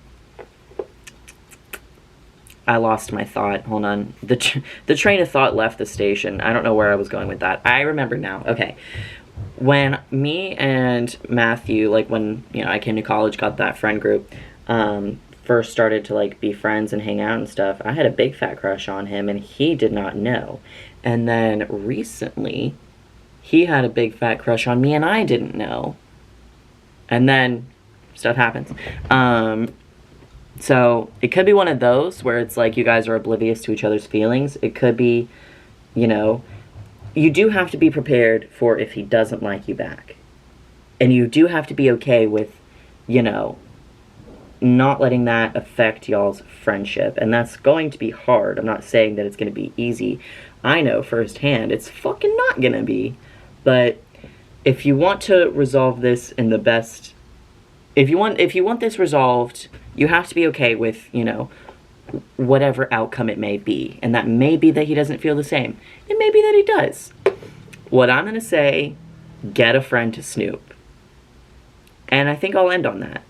lost my thought. Hold on. The train of thought left the station. I don't know where I was going with that. I remember now. Okay. When me and Matthew, when, I came to college, got that friend group, first started to, be friends and hang out and stuff, I had a big fat crush on him, and he did not know. And then recently, he had a big fat crush on me, and I didn't know. And then, stuff happens. So, it could be one of those where it's you guys are oblivious to each other's feelings. It could be, you do have to be prepared for if he doesn't like you back. And you do have to be okay with, you know, not letting that affect y'all's friendship. And that's going to be hard. I'm not saying that it's going to be easy. I know firsthand it's fucking not going to be. But if you want to resolve this in the best... If you want this resolved, you have to be okay with, you know, whatever outcome it may be. And that may be that he doesn't feel the same. It may be that he does. What I'm going to say, get a friend to Snoop. And I think I'll end on that.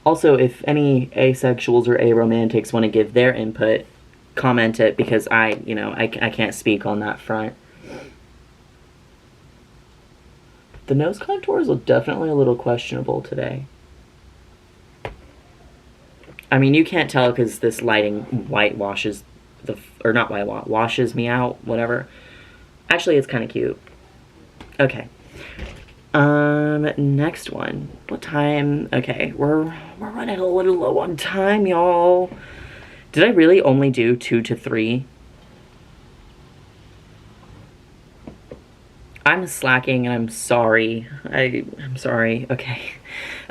Also, if any asexuals or aromantics want to give their input, comment it, because I can't speak on that front. The nose contours look definitely a little questionable today. I mean, you can't tell because this lighting whitewashes washes me out, whatever. Actually, it's kind of cute. Okay. Next one. What time? Okay, we're running a little low on time, y'all. Did I really only do 2 to 3? I'm slacking and I'm sorry. I'm sorry. Okay.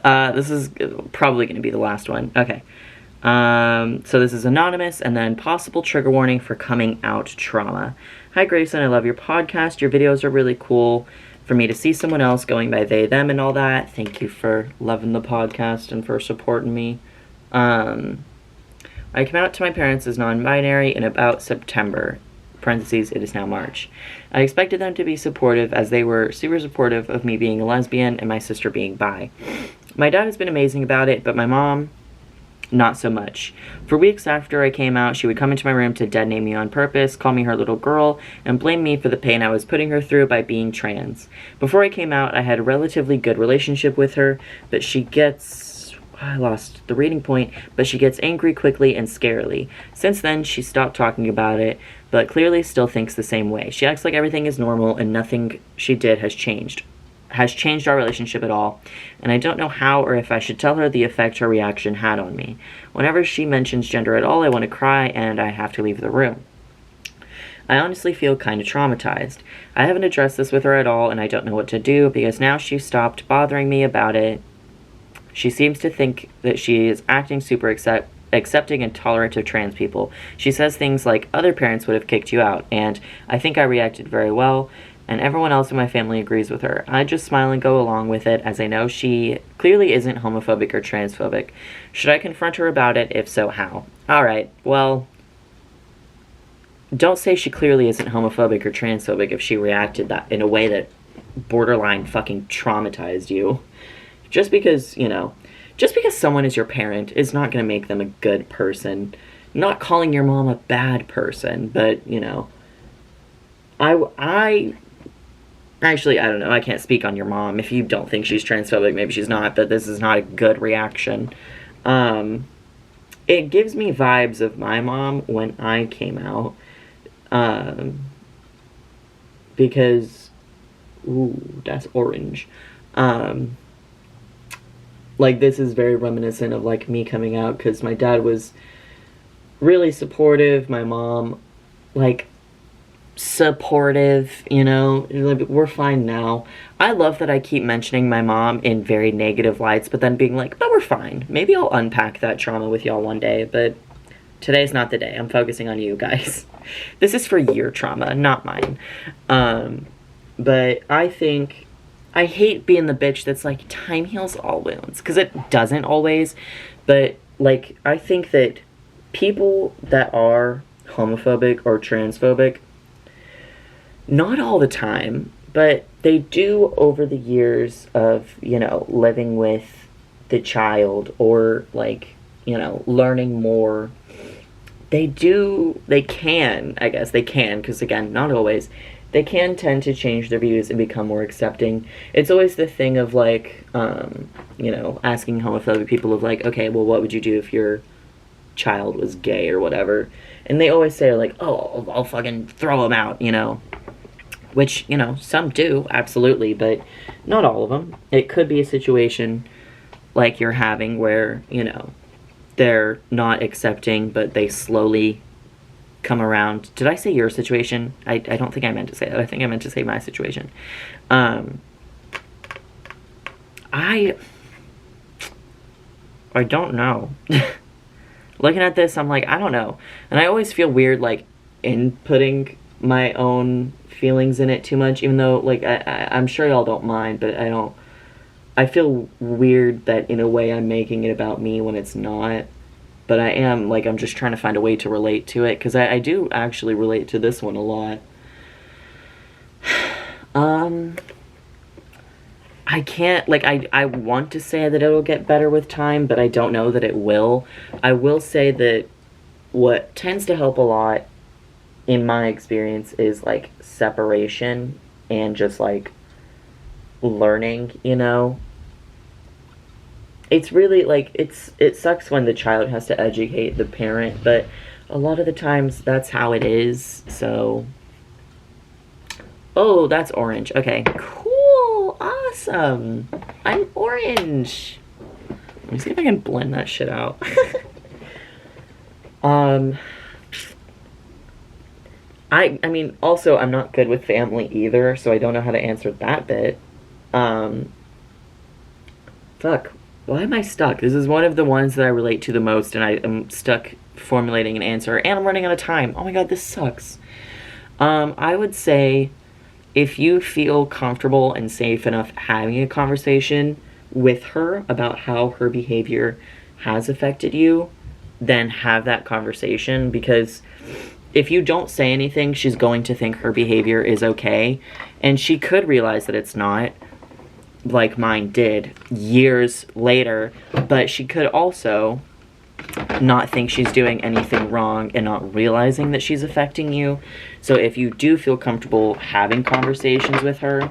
This is probably going to be the last one. Okay. So this is anonymous, and then possible trigger warning for coming out trauma. Hi, Grayson. I love your podcast. Your videos are really cool. For me to see someone else going by they, them, and all that. Thank you for loving the podcast and for supporting me. I came out to my parents as non-binary in about September. Parentheses, it is now March. I expected them to be supportive, as they were super supportive of me being a lesbian and my sister being bi. My dad has been amazing about it, but my mom, not so much. For weeks after I came out, she would come into my room to dead name me on purpose, call me her little girl, and blame me for the pain I was putting her through by being trans. Before I came out, I had a relatively good relationship with her, but she gets... I lost the reading point, but she gets angry quickly and scarily. Since then, she stopped talking about it, but clearly still thinks the same way. She acts like everything is normal and nothing she did has changed our relationship at all, and I don't know how or if I should tell her the effect her reaction had on me. Whenever she mentions gender at all, I want to cry and I have to leave the room. I honestly feel kind of traumatized. I haven't addressed this with her at all, and I don't know what to do, because now she's stopped bothering me about it. She seems to think that she is acting super accepting and tolerant of trans people. She says things like, other parents would have kicked you out, and I think I reacted very well, and everyone else in my family agrees with her. I just smile and go along with it, as I know she clearly isn't homophobic or transphobic. Should I confront her about it? If so, how? Alright, well, don't say she clearly isn't homophobic or transphobic if she reacted that in a way that borderline fucking traumatized you. Just because, you know, just because someone is your parent is not going to make them a good person. Not calling your mom a bad person, but, you know, Actually, I don't know. I can't speak on your mom. If you don't think she's transphobic, maybe she's not, but this is not a good reaction. It gives me vibes of my mom when I came out. Because... Ooh, that's orange. Like, this is very reminiscent of, like, me coming out, because my dad was really supportive. My mom, like... supportive, you know, we're fine now. I love that I keep mentioning my mom in very negative lights, but then being like, but we're fine. Maybe I'll unpack that trauma with y'all one day, but today's not the day. I'm focusing on you guys. This is for your trauma, not mine. But I think, I hate being the bitch that's like, time heals all wounds, because it doesn't always, but, like, I think that people that are homophobic or transphobic, not all the time, but they do over the years of, you know, living with the child or, like, you know, learning more. They can, because again, not always, they can tend to change their views and become more accepting. It's always the thing of, like, you know, asking homophobic people of, like, okay, well, what would you do if your child was gay or whatever? And they always say, like, oh, I'll fucking throw him out, you know? Which, you know, some do, absolutely, but not all of them. It could be a situation like you're having where, you know, they're not accepting, but they slowly come around. Did I say your situation? I don't think I meant to say that. I think I meant to say my situation. I don't know. Looking at this, I'm like, I don't know. And I always feel weird, like, inputting my own feelings in it too much, even though, like, I'm sure y'all don't mind, but I feel weird that in a way I'm making it about me when it's not. But I am, like, I'm just trying to find a way to relate to it, because I do actually relate to this one a lot. I can't, like, I want to say that it'll get better with time, but I don't know that it will. I will say that what tends to help a lot, in my experience, is, like, separation and just, like, learning, you know? It's really, like, it sucks when the child has to educate the parent, but a lot of the times that's how it is, so... Oh, that's orange. Okay, cool, awesome. I'm orange. Let me see if I can blend that shit out. I mean, also, I'm not good with family either, so I don't know how to answer that bit. Fuck. Why am I stuck? This is one of the ones that I relate to the most, and I am stuck formulating an answer, and I'm running out of time. Oh my god, this sucks. I would say, if you feel comfortable and safe enough having a conversation with her about how her behavior has affected you, then have that conversation, because if you don't say anything, she's going to think her behavior is okay, and she could realize that it's not, like mine did years later, but she could also not think she's doing anything wrong and not realizing that she's affecting you. So if you do feel comfortable having conversations with her,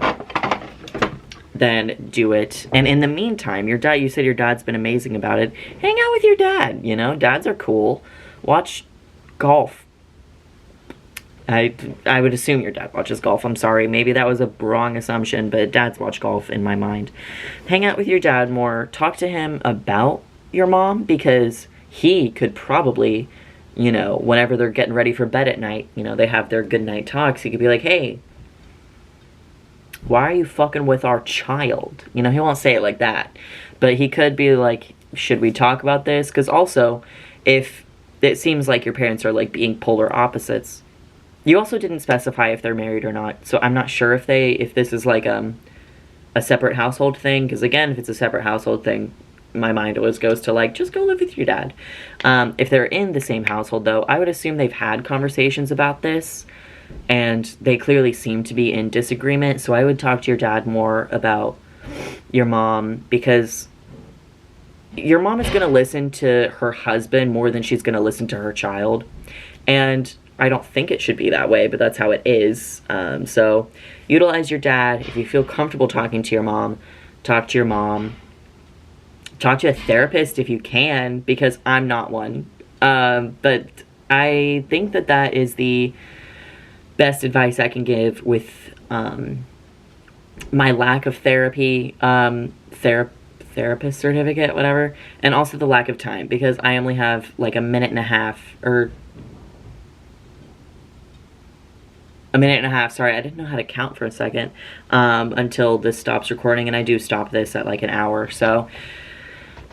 then do it. And in the meantime, your dad, you said your dad's been amazing about it. Hang out with your dad, you know? Dads are cool. Watch golf. I would assume your dad watches golf. I'm sorry. Maybe that was a wrong assumption, but dads watch golf in my mind. Hang out with your dad more. Talk to him about your mom, because he could probably, you know, whenever they're getting ready for bed at night, you know, they have their good night talks. He could be like, hey, why are you fucking with our child? You know, he won't say it like that. But he could be like, should we talk about this? Because also, if it seems like your parents are, like, being polar opposites, you also didn't specify if they're married or not, so I'm not sure if this is, like, a separate household thing, because, again, if it's a separate household thing, my mind always goes to, like, just go live with your dad. If they're in the same household, though, I would assume they've had conversations about this, and they clearly seem to be in disagreement, so I would talk to your dad more about your mom, because your mom is going to listen to her husband more than she's going to listen to her child, and I don't think it should be that way, but that's how it is. So utilize your dad. If you feel comfortable talking to your mom, talk to your mom. Talk to a therapist if you can, because I'm not one. But I think that that is the best advice I can give with my lack of therapy, therapist certificate, whatever, and also the lack of time, because I only have like a minute and a half, sorry, I didn't know how to count for a second, until this stops recording, and I do stop this at like an hour, so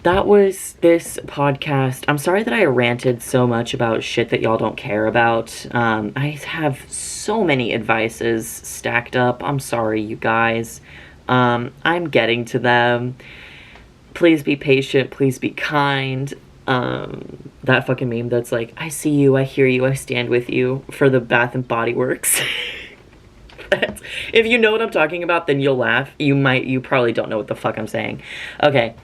that was this podcast. I'm sorry that I ranted so much about shit that y'all don't care about. I have so many advices stacked up. I'm sorry, you guys. I'm getting to them. Please be patient. Please be kind. That fucking meme that's like, I see you, I hear you, I stand with you, for the Bath and Body Works. If you know what I'm talking about, then you'll laugh. You probably don't know what the fuck I'm saying. Okay,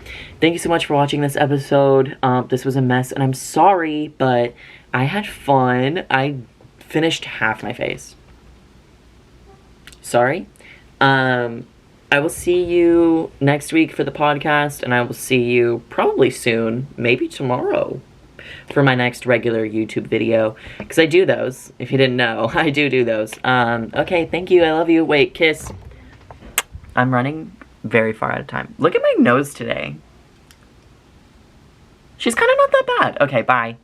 thank you so much for watching this episode. This was a mess, and I'm sorry, but I had fun. I finished half my face. Sorry. I will see you next week for the podcast, and I will see you probably soon, maybe tomorrow, for my next regular YouTube video, because I do those. If you didn't know, I do those. Okay, thank you, I love you. Wait, kiss. I'm running very far out of time. Look at my nose today. She's kind of not that bad. Okay, bye.